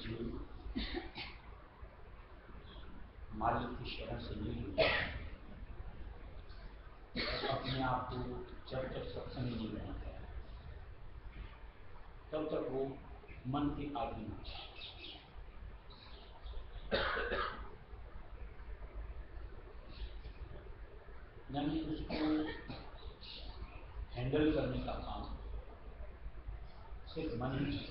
जीवन मालिक की शरण से नहीं हुई, अपने आप को जब तक सत्संग नहीं बनाता है तब तक वो मन के आदि होता है। यानी उसको हैंडल करने का काम सिर्फ मन ही है।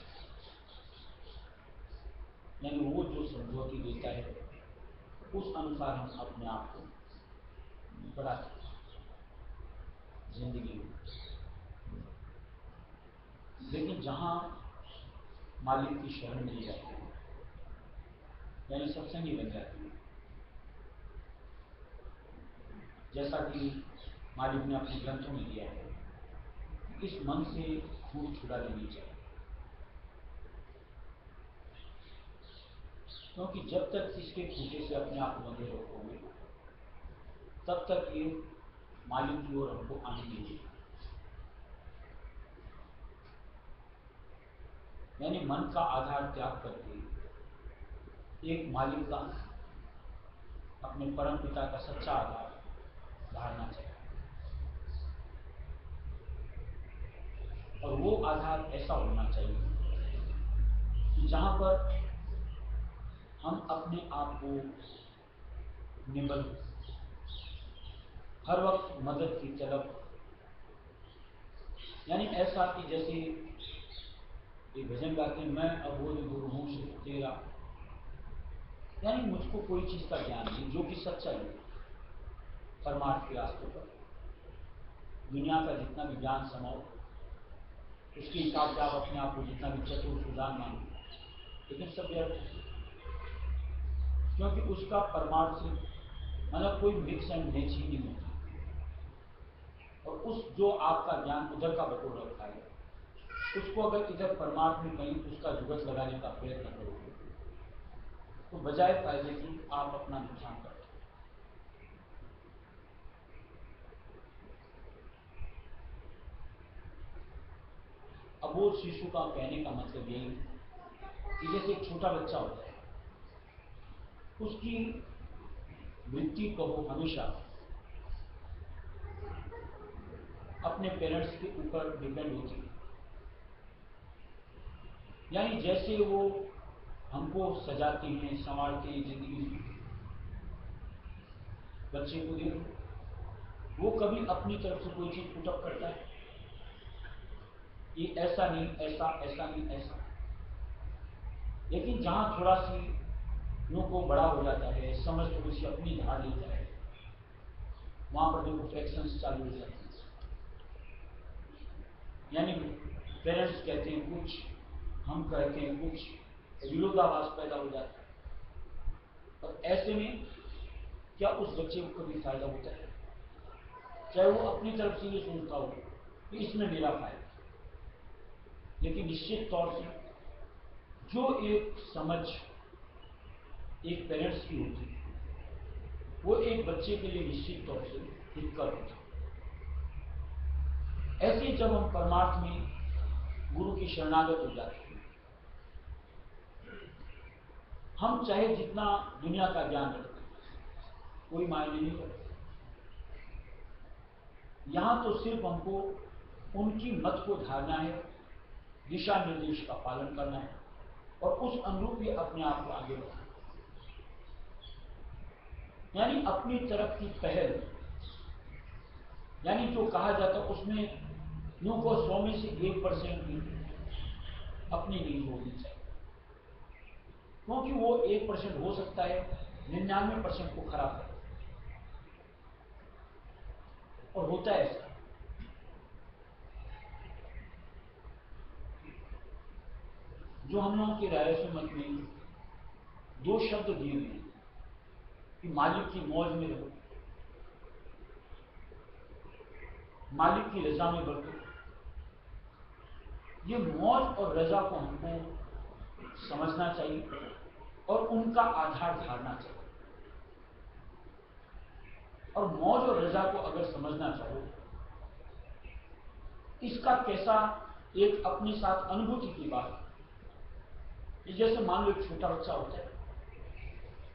यानी वो जो समझौती देता है उस अनुसार हम अपने आप को बढ़ाते हैं जिंदगी में। लेकिन जहां मालिक की शरण मिल जाती है, यानी सत्संगी बन जाती है, जैसा कि मालिक ने अपने ग्रंथों में दिया है, इस मन से खूब छुड़ा लेनी चाहिए। क्योंकि जब तक इसके खूटे से अपने आप बंधे रखोगे तब तक ये मालिक की ओर हमको आने नहीं देगा। यानी मन का आधार त्याग करके एक मालिक का, अपने परम पिता का सच्चा आधार धारना चाहिए। और वो आधार ऐसा होना चाहिए कि जहां पर हम अपने आप को निबद्ध, हर वक्त मदद की तलब, यानी ऐसा कि जैसे ये भजन गाते हैं, मैं अबोध गुरु हूं सिर्फ तेरा, यानी मुझको कोई चीज का ज्ञान नहीं, जो कि सच्चाई है परमार्थ के रास्ते पर। दुनिया का जितना भी ज्ञान समाओ उसके हिसाब से आप अपने आप को जितना भी चतुर सुजान मानो, लेकिन सब व्यर्थ है। क्योंकि उसका परमार्थ से मतलब कोई मिक्स एंड मैच ही नहीं होती। और उस जो आपका ज्ञान उधर का बटोर रखा है, उसको अगर इधर परमार्थ में कहीं उसका जुगत लगाने का प्रयत्न करोगे तो बजाय फायदे की आप अपना नुकसान करते हो। अबोध शिशु का कहने का मतलब यही है कि जैसे एक छोटा बच्चा होता है, उसकी वृत्ति कहो हमेशा अपने पेरेंट्स के ऊपर डिपेंड होती है। यानी जैसे वो हमको सजाते हैं, संवारते हैं जिंदगी में, बच्चे को देखो वो कभी अपनी तरफ से कोई चीज पुटअप करता है, ये ऐसा नहीं, ऐसा ऐसा नहीं, ऐसा। लेकिन जहां थोड़ा सी यूं को बड़ा हो जाता है, समझ थोड़ी सी अपनी धार लेता है, वहां पर देखो फ्रैक्शंस चालू हो जाते हैं। यानी पेरेंट्स कहते हैं कुछ, हम कहते हैं कुछ, विरोधाभास पैदा हो जाता है। और ऐसे में क्या उस बच्चे को कभी फायदा होता है? चाहे वो अपनी तरफ से ये सोचता हो कि इसमें मेरा फायदा, लेकिन निश्चित तौर से जो एक समझ एक पेरेंट्स की होती है वो एक बच्चे के लिए निश्चित तौर से हितकर होती है। ऐसे जब हम परमार्थ में गुरु की शरणागत हो जाते हैं, हम चाहे जितना दुनिया का ज्ञान रखते कोई मायने नहीं रखते। यहां तो सिर्फ हमको उनकी मत को धारना है, दिशा निर्देश का पालन करना है और उस अनुरूप ही अपने आप को आगे बढ़ाना। यानी अपनी तरफ की पहल, यानी जो कहा जाता है उसमें यूं को 100 में से 1% भी अपनी नींद होनी चाहिए। क्योंकि वो 1% हो सकता है 99% को खराब करे, और होता है ऐसा। जो हम लोगों के राय मत में 2 शब्द दिए हुए हैं कि मालिक की मौज में रहो, मालिक की रजा में बरतो। ये मौज और रजा को हमको समझना चाहिए और उनका आधार धारना चाहिए। और मौज और रजा को अगर समझना चाहो, इसका कैसा एक अपने साथ अनुभूति की बात, ये जैसे मान लो एक छोटा बच्चा होता है,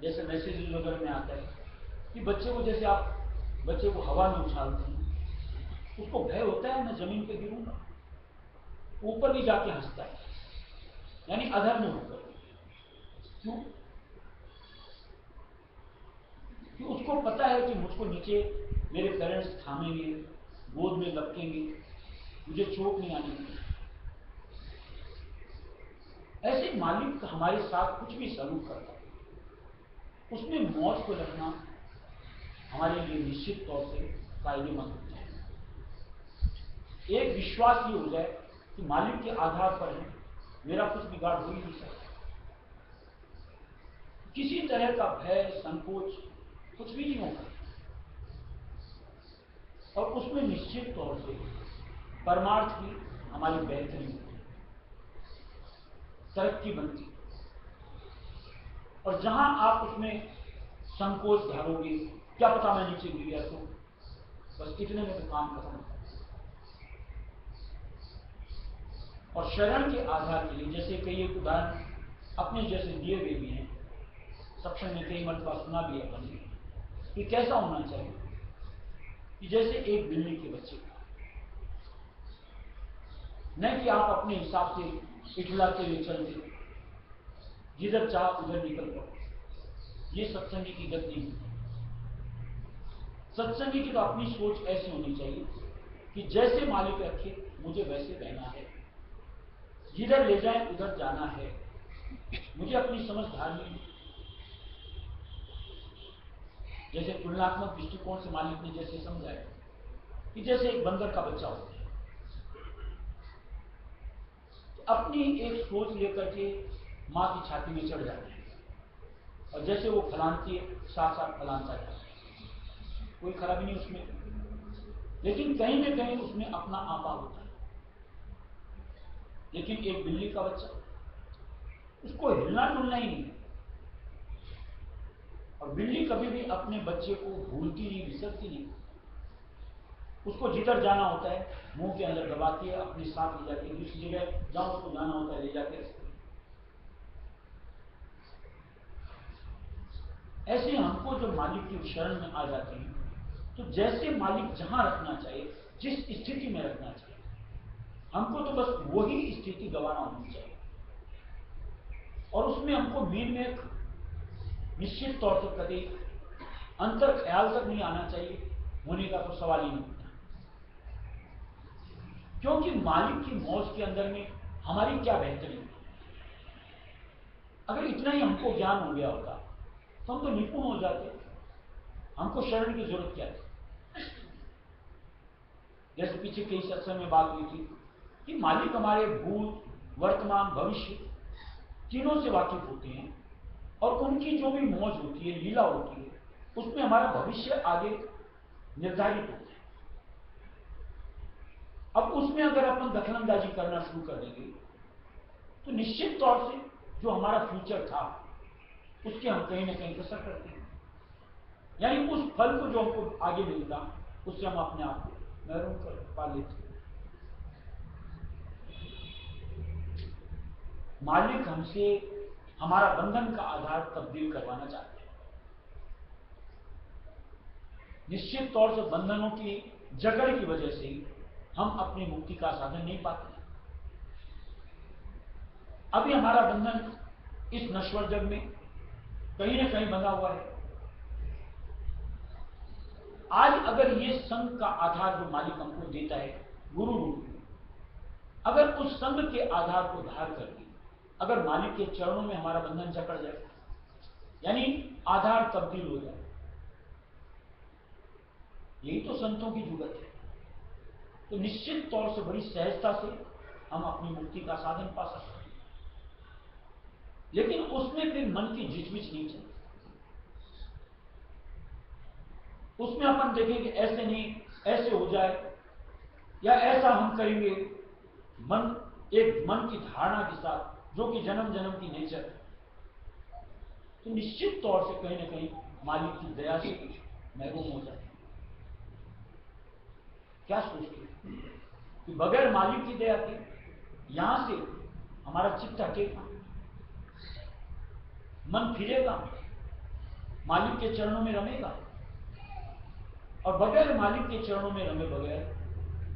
जैसे मैसेज वगैरह में आता है कि बच्चे को जैसे आप बच्चे को हवा में उछालते हैं, उसको भय होता है मैं जमीन पे गिरूंगा, ऊपर भी जाके हंसता है, यानी अधर में होकर। क्यों? कि उसको पता है कि मुझको नीचे मेरे पेरेंट्स थामेंगे, गोद में लपकेंगे, मुझे चोट नहीं आने देंगे। ऐसे मालिक हमारे साथ कुछ भी सलूक करता है, उसमें मौज को रखना हमारे लिए निश्चित तौर से फायदेमंद होता है। एक विश्वास ये हो जाए कि मालिक के आधार पर है, मेरा कुछ बिगाड़ हो ही नहीं सकता। किसी तरह का भय, संकोच कुछ भी नहीं होगा, और उसमें निश्चित तौर से परमार्थ की हमारी बेहतरी होती है, तरक्की बनती है। और जहां आप उसमें संकोच धारोगे, क्या पता मैं नीचे गिर गया तो, बस इतने में तो काम खत्म होता है। और शरण के आधार के लिए जैसे कई एक उदाहरण अपने जैसे दिए गए भी हैं, सत्संग में कई मरतबा सुना भी है अपने कि कैसा होना चाहिए कि जैसे एक बिल्ली के बच्चे, नहीं कि आप अपने हिसाब से इठलाते हुए चलते, जिधर चाह उधर निकल पड़ो, ये सत्संगी की गति नहीं है। सत्संगी की तो अपनी सोच ऐसी होनी चाहिए कि जैसे मालिक रखे मुझे वैसे रहना है, जिधर ले जाए उधर जाना है, मुझे अपनी समझ धारनी है। जैसे तुलनात्मक दृष्टिकोण से मालिक ने जैसे समझाया कि जैसे एक बंदर का बच्चा होता है, तो अपनी एक सोच लेकर के मां की छाती में चढ़ जाता है, और जैसे वो फलानती है साथ साथ फलानता जाता है, कोई खराबी नहीं उसमें, लेकिन कहीं ना कहीं उसमें अपना आपा होता है। लेकिन एक बिल्ली का बच्चा, उसको हिलना डुलना ही नहीं, और बिल्ली कभी भी अपने बच्चे को भूलती नहीं, बिसरती नहीं, उसको जिधर जाना होता है मुंह के अंदर दबाती है, अपने साथ ले जाती है, दूसरी जगह जहां उसको जाना होता है ले जाके रखती है। ऐसे हमको जो मालिक की शरण में आ जाते हैं, तो जैसे मालिक जहां रखना चाहिए, जिस स्थिति में रखना चाहिए, हमको तो बस वही स्थिति गंवाना होनी चाहिए, और उसमें हमको मीन में निश्चित तौर से कभी अंतर ख्याल तक नहीं आना चाहिए, होने का तो सवाल ही नहीं उठता। क्योंकि मालिक की मौज के अंदर में हमारी क्या बेहतरी है। अगर इतना ही हमको ज्ञान हो गया होता तो हम तो निपुण हो जाते, हमको शरण की जरूरत क्या है। जैसे पीछे कई सत्संग में बात हुई थी कि मालिक हमारे भूत, वर्तमान, भविष्य तीनों से वाकिफ होते हैं, और उनकी जो भी मौज होती है, लीला होती है, उसमें हमारा भविष्य आगे निर्धारित होता है। अब उसमें अगर अपन दखलंदाजी करना शुरू कर देंगे तो निश्चित तौर से जो हमारा फ्यूचर था उसके हम कहीं ना कहीं कसर करते हैं, यानी उस फल को जो हमको आगे मिलता उससे हम अपने आप को महरूम कर पा लेते। मालिक हमसे हमारा बंधन का आधार तब्दील करवाना चाहते हैं। निश्चित तौर से बंधनों की जकड़ की वजह से हम अपनी मुक्ति का साधन नहीं पाते। अभी हमारा बंधन इस नश्वर जग में कहीं ना कहीं बंधा हुआ है। आज अगर ये संघ का आधार जो मालिक हमको देता है गुरु रूप में, अगर उस संघ के आधार को धार करके अगर मालिक के चरणों में हमारा बंधन जकड़ जाए, यानी आधार तब्दील हो जाए, यही तो संतों की जुगत है, तो निश्चित तौर से बड़ी सहजता से हम अपनी मुक्ति का साधन पा सकते हैं। लेकिन उसमें फिर मन की झिझविच नहीं चलती। उसमें अपन देखेंगे ऐसे नहीं, ऐसे हो जाए या ऐसा हम करेंगे, मन एक मन की धारणा के साथ जो कि जन्म जन्म की नेचर है, तो निश्चित तौर से कहीं ना कहीं मालिक की दया से महरूम हो जाते हैं। क्या सोचते हैं कि बगैर मालिक की दया के यहां से हमारा चित्त हटेगा, मन फिरेगा, मालिक के चरणों में रमेगा। और बगैर मालिक के चरणों में रमे बगैर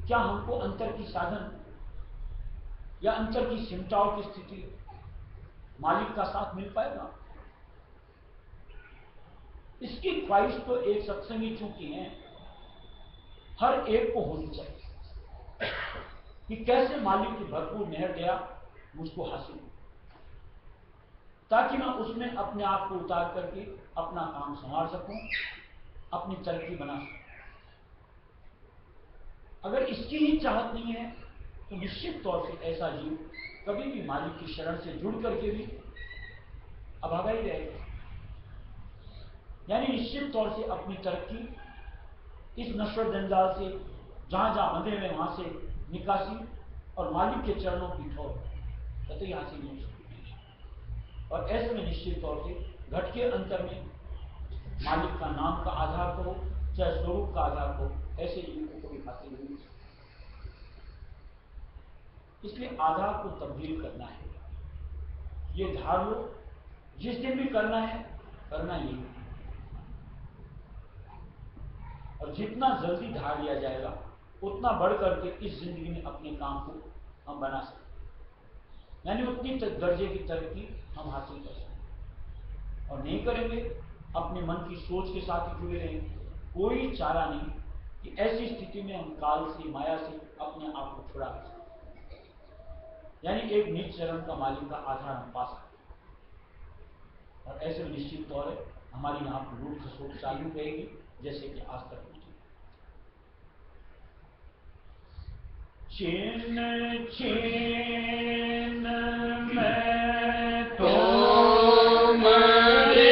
क्या हमको अंतर की साधन या अंतर की सिमटाओं की स्थिति मालिक का साथ मिल पाएगा? इसकी ख्वाहिश तो एक सत्संगी चूंकि है, हर एक को होनी चाहिए कि कैसे मालिक की भरपूर मेहर दया मुझको हासिल हो, ताकि मैं उसमें अपने आप को उतार करके अपना काम संभाल सकूं, अपनी तरक्की बना सकूं। अगर इसकी ही चाहत नहीं है तो निश्चित तौर से ऐसा जीव कभी भी मालिक की शरण से जुड़ करके भी अभागा ही रहेगा। यानी निश्चित तौर से अपनी तरक्की इस नश्वर जंजाल से जहां जहां बंधे हुए वहां से निकासी और मालिक के चरणों की ठोर कतई हासिल नहीं हो सकती। और ऐसे में निश्चित तौर से घट के अंतर में मालिक का नाम का आधार करो चाहे स्वरूप का आधार करो, ऐसे जीव को कोई हासिल नहीं हो सकता। इसलिए आधार को तब्दील करना है, ये धार लो, जिस दिन भी करना है करना ही है। और जितना जल्दी धार लिया जाएगा उतना बढ़ करके इस जिंदगी में अपने काम को हम बना सकते, यानी उतनी दर्जे की तरक्की हम हासिल कर सकते। और नहीं करेंगे, अपने मन की सोच के साथ ही जुड़े रहेंगे, कोई चारा नहीं कि ऐसी स्थिति में हम काल से माया से अपने आप को छुड़ा सकते, यानी एक निज चरण का मालिक का आधार हम पा सकते। और ऐसे में निश्चित तौर है हमारी यहाँ पर रूप खसोट चालू रहेगी जैसे कि आज तक होती। चैन चैन मैं तो मरे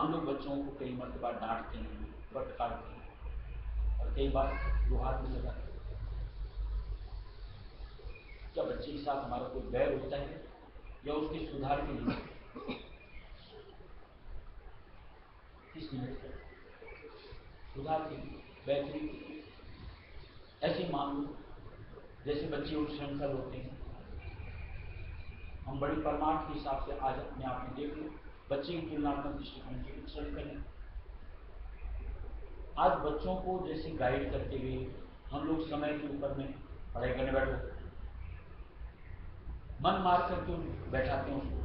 हम लोग बच्चों को कई मरतबा डांटते हैं, फटकारते हैं और कई बार दो हाथ में लगाते हैं। क्या बच्चे के साथ हमारा कोई बैर होता है या उसके सुधार के लिए? किस लिए? सुधार के लिए, बेहतरी के लिए। ऐसे मान लो जैसे बच्चे उच्छृंखल होते हैं, हम बड़ी परमार्थ के हिसाब से आज अपने आप में देख लो, बच्चे की तुलनात्मक दृष्टिकोण से उच्छृंखल है। आज बच्चों को जैसे गाइड करते हुए हम लोग समय के ऊपर में पढ़ाई करने बैठो, मन मार करके बैठाते हैं उसको।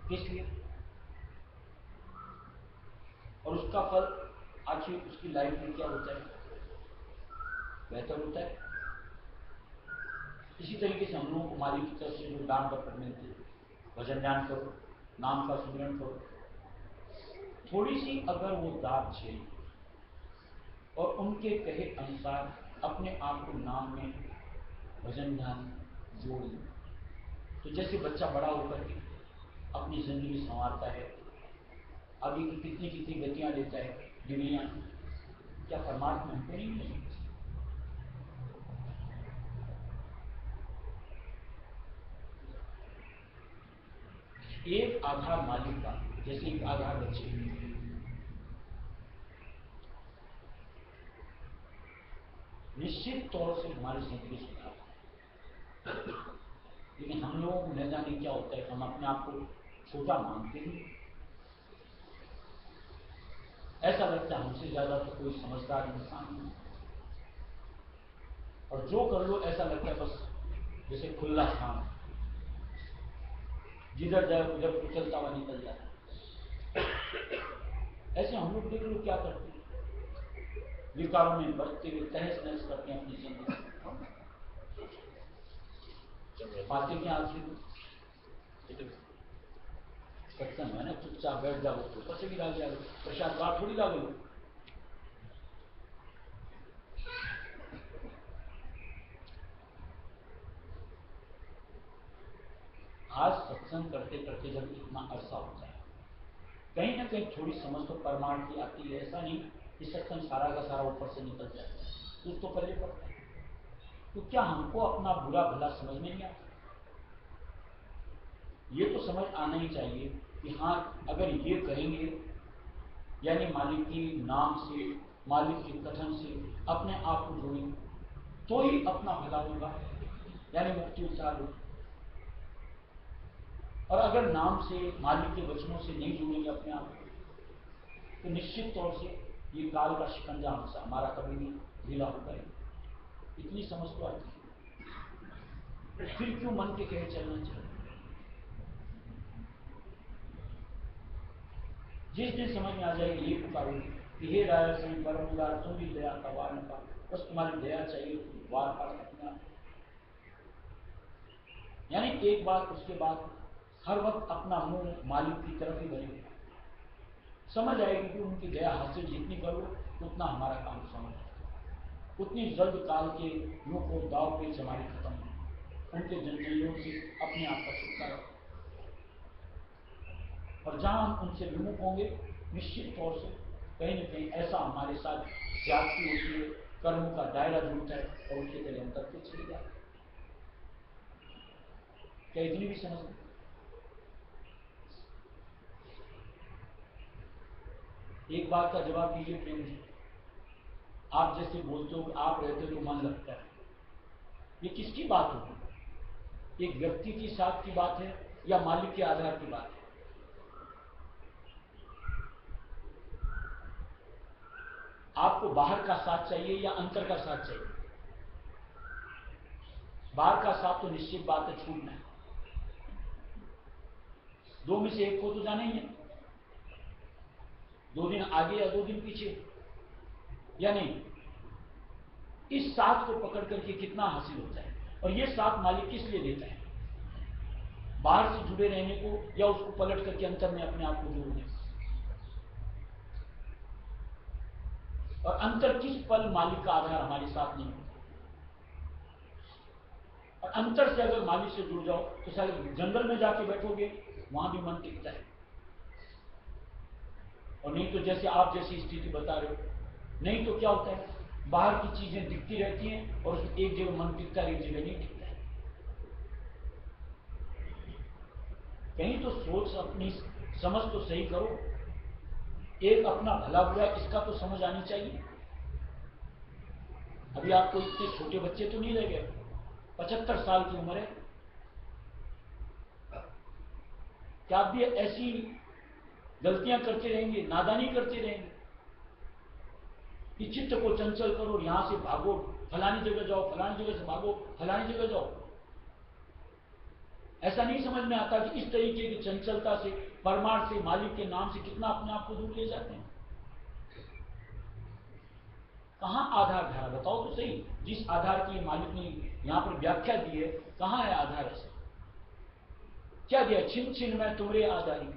किस लिए? और उसका फल आखिर उसकी लाइफ में क्या होता है? बेहतर होता है। इसी तरीके से हम लोगों को मालिक की तरफ से जो दान दत्तक मिलती है, भजन ध्यान करो, नाम का सुमिरन करो, थोड़ी सी अगर वो दात छे और उनके कहे अनुसार अपने आप को नाम में भजन ध्यान जोड़ लें, तो जैसे बच्चा बड़ा होकर के अपनी जिंदगी संवारता है, आगे की कितनी कितनी गतियां लेता है, डिग्रियां, क्या परमात्मा हमको नहीं मिलेगी? एक आधार मालिक का, जैसे एक आधार बच्चे, निश्चित तौर से हमारी जिंदगी सुधार। लेकिन हम लोगों को न जाने क्या होता है, हम अपने आप को छोटा मानते हैं। ऐसा लगता है हमसे ज्यादा तो कोई समझदार इंसान नहीं, और जो कर लो ऐसा लगता है बस जैसे खुला स्थान, जिधर जाए उधर उछलता हुआ निकल जाता है। ऐसे हम लोग देख लो क्या करते हैं, विकारों में बचते हुए तहस नहस करते हैं अपनी जिंदगी। पाते क्या आखिर सत्संग है ना, चुपचाप बैठ जाओ, ऊपर से भी डाल जाओ, प्रसाद बात थोड़ी डालो। आज सत्संग करते करते जब इतना अरसा होता है, कहीं ना कहीं थोड़ी समझ तो परमार्थ की आती है। ऐसा नहीं कि सत्संग सारा का सारा ऊपर से निकल जाता है, कुछ तो पहले पड़ता है। तो क्या हमको अपना बुरा भला समझ में नहीं आता? ये तो समझ आना ही चाहिए कि हाँ, अगर ये करेंगे यानी मालिक के नाम से, मालिक के कथन से अपने आप को जोड़ेंगे तो ही अपना भला होगा, यानी मुक्ति उद्धार होगी। और अगर नाम से, मालिक के वचनों से नहीं जुड़ेंगे अपने आप को, तो निश्चित तौर से ये काल का शिकंजा हमसे हमारा कभी नहीं ढीला होगा। इतनी समझ तो आती है, फिर क्यों मन के कहे चलना चाहिए? जिस दिन समझ में आ जाएगी, ये पुकारोगे कि हे राय सिंह परम उदार, तुम भी दया का वार न पा, बस तुम्हारी दया चाहिए, वार पार अपने आप। यानी एक बार उसके बाद हर वक्त अपना मुंह मालिक की तरफ ही बने, समझ आएगी कि उनकी दया हासिल जितनी करो उतना हमारा काम समझ, उतनी जल्द काल के मुंह को दाव पेच हमारी खत्म हो, उनके जंजीरों से अपने आप का छुटकारा। और जहां हम उनसे विमुख होंगे, निश्चित तौर से कहीं न कहीं ऐसा हमारे साथ ज्यादती होती है, कर्मों का दायरा जुड़ता है और उसके तले हम तक चले जाते हैं। क्या इतनी भी समझ? एक बात का जवाब दीजिए प्रेम जी, आप जैसे बोलते हो आप रहते तो मन लगता है, ये किसकी बात होगी? एक व्यक्ति की साथ की बात है या मालिक के आधार की बात है? आपको बाहर का साथ चाहिए या अंतर का साथ चाहिए? बाहर का साथ तो निश्चित बात है छूटना है, दो में से एक को तो जाना ही है, 2 दिन आगे या 2 दिन पीछे, या नहीं? इस साथ को पकड़ करके कितना हासिल होता है, और ये साथ मालिक किस लिए देता है? बाहर से जुड़े रहने को या उसको पलट करके अंतर में अपने आप को जोड़ने को? और अंतर किस पल मालिक का आधार हमारे साथ नहीं होता? और अंतर से अगर मालिक से जुड़ जाओ तो शायद जंगल में जाके बैठोगे, वहां भी मन टिकता है, और नहीं तो जैसे आप जैसी स्थिति बता रहे हो, नहीं तो क्या होता है, बाहर की चीजें दिखती रहती हैं और उसमें एक जगह मन टिकता है, एक जगह नहीं टिकता है। कहीं तो सोच अपनी समझ तो सही करो, एक अपना भला बुरा इसका तो समझ आनी चाहिए। अभी आपको इतने छोटे बच्चे तो नहीं रह गए, 75 साल की उम्र है, क्या आप भी ऐसी गलतियां करते रहेंगे, नादानी करते रहेंगे कि चित्त को चंचल करो, यहां से भागो, फलानी जगह जाओ, फलानी जगह से भागो, फलानी जगह जाओ। ऐसा नहीं समझ में आता कि इस तरीके की चंचलता से, परमार्थ से, मालिक के नाम से कितना अपने आप को दूर ले जाते हैं। कहां आधार धारा बताओ तो सही, जिस आधार की मालिक ने यहां पर व्याख्या दी है, कहां है आधार? ऐसा क्या दिया? छिन छिन में तुम्हारे आधारी,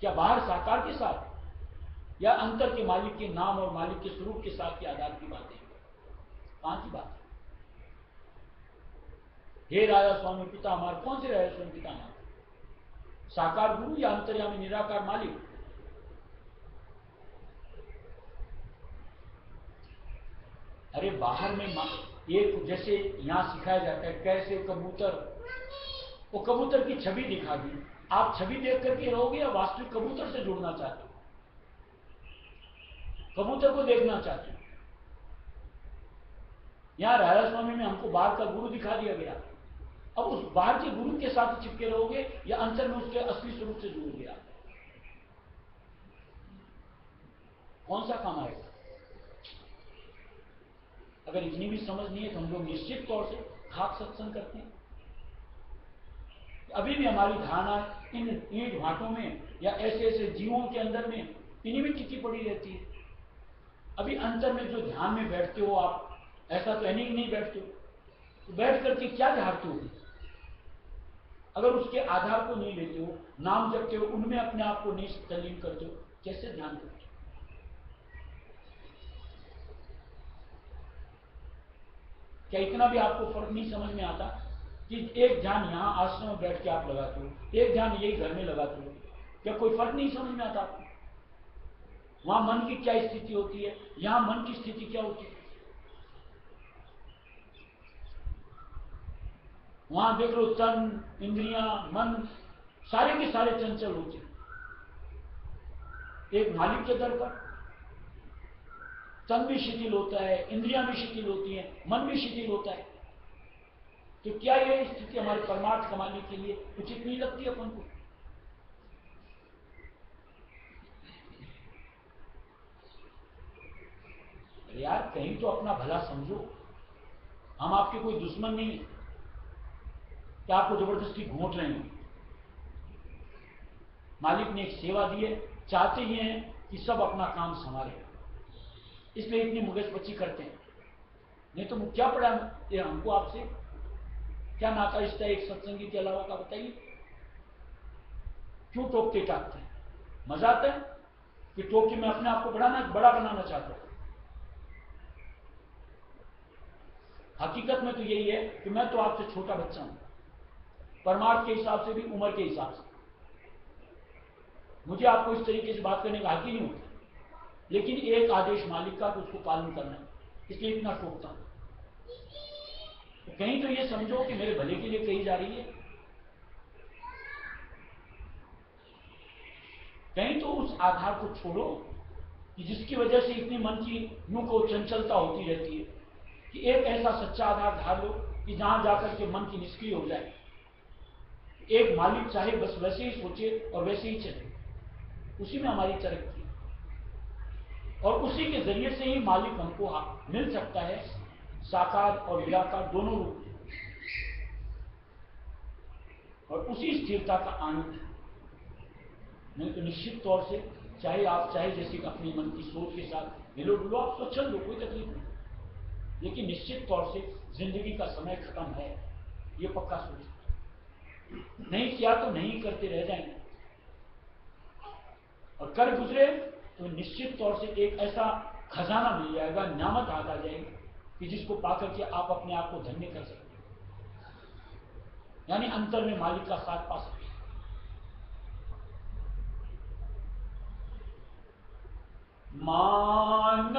क्या बाहर साकार के साथ या अंतर के मालिक के नाम और मालिक के स्वरूप के साथ के आधार की बात है? कहां की बात है? हे राजा स्वामी पिता हमारे, कौन से राजा स्वामी पिता हमारे? साकार गुरु या अंतर्यामी निराकार मालिक? अरे बाहर में एक जैसे यहां सिखाया जाता है कैसे कबूतर, वो कबूतर की छवि दिखा दी, आप छवि देख करके रहोगे या वास्तविक कबूतर से जुड़ना चाहते हो? कबूतर को देखना चाहते हो? यहां राजा स्वामी में हमको बाहर का गुरु दिखा दिया गया, अब उस बाहर के गुरु के साथ चिपके रहोगे या अंतर में उसके असली स्वरूप से जुड़ गया? कौन सा काम आएगा? अगर इतनी भी समझ नहीं है तो हम लोग निश्चित तौर से खाक सत्संग करते हैं। अभी भी हमारी धारणा इन ईंट भाटों में या ऐसे ऐसे जीवों के अंदर में इन्हीं में टिकी पड़ी रहती है। अभी अंतर में जो ध्यान में बैठते हो आप, ऐसा तो नहीं बैठते हो, तो बैठ करके क्या ध्यानते हो? अगर उसके आधार को नहीं लेते हो, नाम जपते हो, उनमें अपने आप को नहीं तल्लीन करते हो, कैसे ध्यान करते हो? क्या इतना भी आपको फर्क नहीं समझ में आता कि एक ध्यान यहां आश्रम में बैठ के आप लगाते हो, एक ध्यान यही घर में लगाते हो, क्या कोई फर्क नहीं समझ में आता आपको? वहां मन की क्या स्थिति होती है, यहां मन की स्थिति क्या होती है? वहां देख लो तन, इंद्रियां, मन सारे के सारे चंचल होते हैं। एक मालिक के दर पर तन भी शिथिल होता है, इंद्रियां भी शिथिल होती हैं, मन भी शिथिल होता है। तो क्या यह स्थिति हमारे परमार्थ कमाने के लिए उचित नहीं लगती अपन को? यार कहीं तो अपना भला समझो, हम आपके कोई दुश्मन नहीं है कि आपको जबरदस्ती घोंट रहे हैं। मालिक ने एक सेवा दी है, चाहते ही हैं कि सब अपना काम संभाले, इसलिए इतनी मुगजपच्ची करते हैं। नहीं तो क्या पड़ा ये हमको आपसे? क्या नाता रिश्ता एक सत्संगी के अलावा का बताइए? क्यों टोकते टाकते हैं? मजा आता है कि टोक के मैं अपने आप को बड़ा बनाना चाहता हूं? हकीकत में तो यही है कि मैं तो आपसे छोटा बच्चा हूं, परमार्थ के हिसाब से भी, उम्र के हिसाब से। मुझे आपको इस तरीके से बात करने का हक ही नहीं होता, लेकिन एक आदेश मालिक का तो उसको पालन करना है, इसलिए इतना टोकता हूं। तो कहीं तो ये समझो कि मेरे भले के लिए कही जा रही है, कहीं तो उस आधार को छोड़ो कि जिसकी वजह से इतनी मन की यूं को चंचलता होती रहती है, कि एक ऐसा सच्चा आधार धार लो कि जहां जाकर के मन की निष्क्रिय हो जाए। एक मालिक चाहे बस वैसे ही सोचे और वैसे ही चले, उसी में हमारी तरक्की है। और उसी के जरिए से ही मालिक हमको मिल सकता है, साकार और निराकार दोनों रूप, और उसी स्थिरता का आनंद। नहीं तो निश्चित तौर से चाहे आप चाहे जैसे अपनी मन की सोच के साथ मिलो डुलो, आप स्वच्छंद लो, कोई तकलीफ नहीं, लेकिन निश्चित तौर से जिंदगी का समय खत्म है, ये पक्का सोच। नहीं किया तो नहीं करते रह जाएंगे, और कर गुजरे तो निश्चित तौर से एक ऐसा खजाना मिल जाएगा, न्यामत हाथ आ जाएगी कि जिसको पाकर के आप अपने आप को धन्य कर सकते, यानी अंतर में मालिक का साथ पा सकते। मानत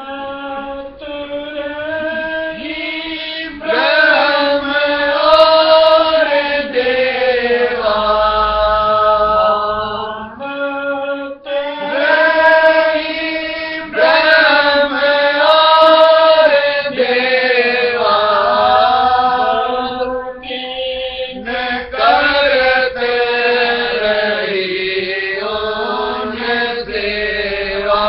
रही ब्रह्म और देवा, मानत रही ब्रह्म और देवा, कीन करते रही उन सेवा,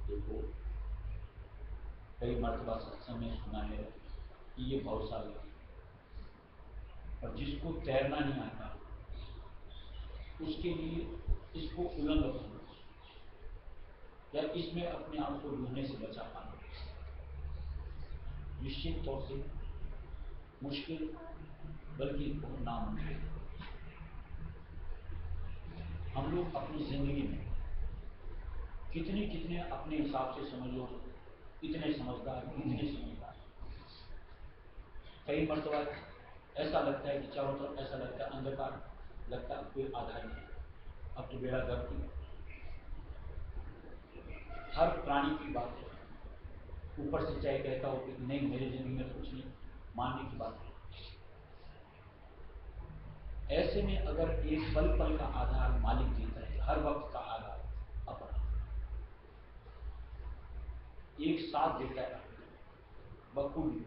देखो, कई मर्तबा सत्संग में सुना है कि ये भावसागर है, और जिसको तैरना नहीं आता उसके लिए इसको उलंघ करना या इसमें अपने आप को डूबने से बचा पाना निश्चित तौर से मुश्किल, बल्कि बहुत नामुमकिन। हम लोग अपनी जिंदगी में कितने कितने अपने हिसाब से समझ लो, इतने समझदार, कई मर्तबा ऐसा लगता है कि चारों तरफ ऐसा लगता है अंधकार, लगता है कोई आधार नहीं, अब तो बेड़ा गर्क ही। हर प्राणी की बात है, ऊपर से चाहे कहता हो कि नहीं मेरी जिंदगी में कुछ नहीं, मानने की बात है। ऐसे में अगर एक पल पल का आधार मालिक देता है, हर वक्त का आधार अपना एक साथ देता है बखूबी,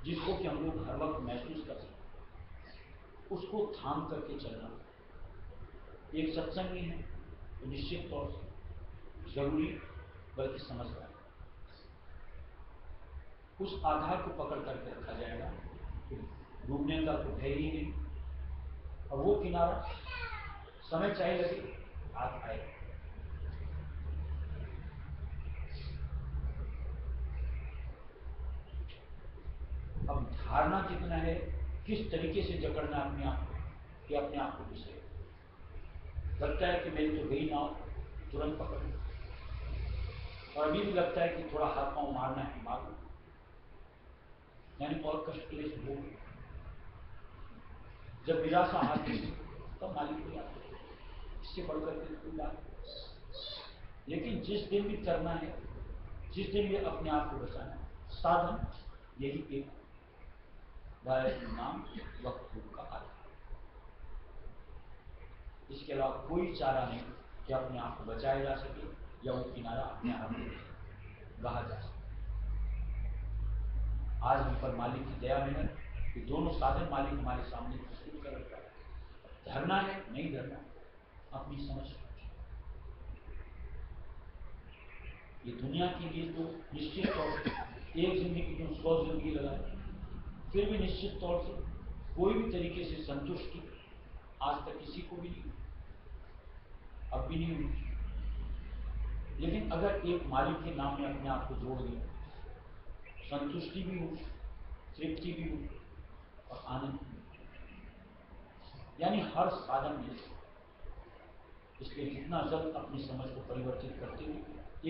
जिसको कि हम लोग हर वक्त महसूस कर सकते हैं, उसको थाम करके चलना एक सत्संगी है तो निश्चित तौर से जरूरी, बल्कि समझदार। उस आधार को पकड़ करके रखा जाएगा, डूबने का तो है ही नहीं, और वो किनारा समय चाहे लगे हाथ आए। अब धारणा कितना है, किस तरीके से जकड़ना अपने आप को कि अपने आप को घुसे। लगता है कि मेरी तो गई नाव, तुरंत पकड़, और अभी भी लगता है कि थोड़ा हाथ पांव मारना है, मारो, यानी और कष्ट क्लेश भोग। जब निराशा आती है तब मालिक को याद है, इससे बढ़कर के कोई बात नहीं। लेकिन जिस दिन भी करना है, जिस दिन भी अपने आप को बचाना है, साधन यही एक नाम वक्त का आधार। इसके अलावा कोई चारा नहीं कि अपने आप को बचाया जा सके या वो किनारा अपने आप को रहा जा सके। आज हम पर मालिक की दया में कि दोनों साधन मालिक हमारे सामने प्रस्तुत कर रखा है। धरना है नहीं धरना, अपनी समझ। ये दुनिया के लिए तो निश्चित तौर से एक जिंदगी क्यों 100 जिंदगी लगाए, फिर भी निश्चित तौर से कोई भी तरीके से संतुष्टि आज तक किसी को भी नहीं, अब भी नहीं हुई। लेकिन अगर एक मालिक के नाम में अपने आप को जोड़ दिया, संतुष्टि भी हो, तृप्ति भी हो और आनंद भी, यानी हर साधन में। इसलिए जितना जल्द अपनी समझ को परिवर्तित करते हुए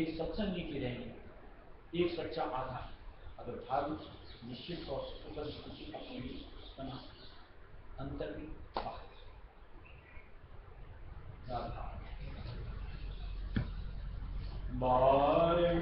एक सत्संगी के रहेंगे, एक सच्चा आधार अगर भाव निश्चित तौर से सुखद स्थिति अपने लिए बना अंतर भी बार बार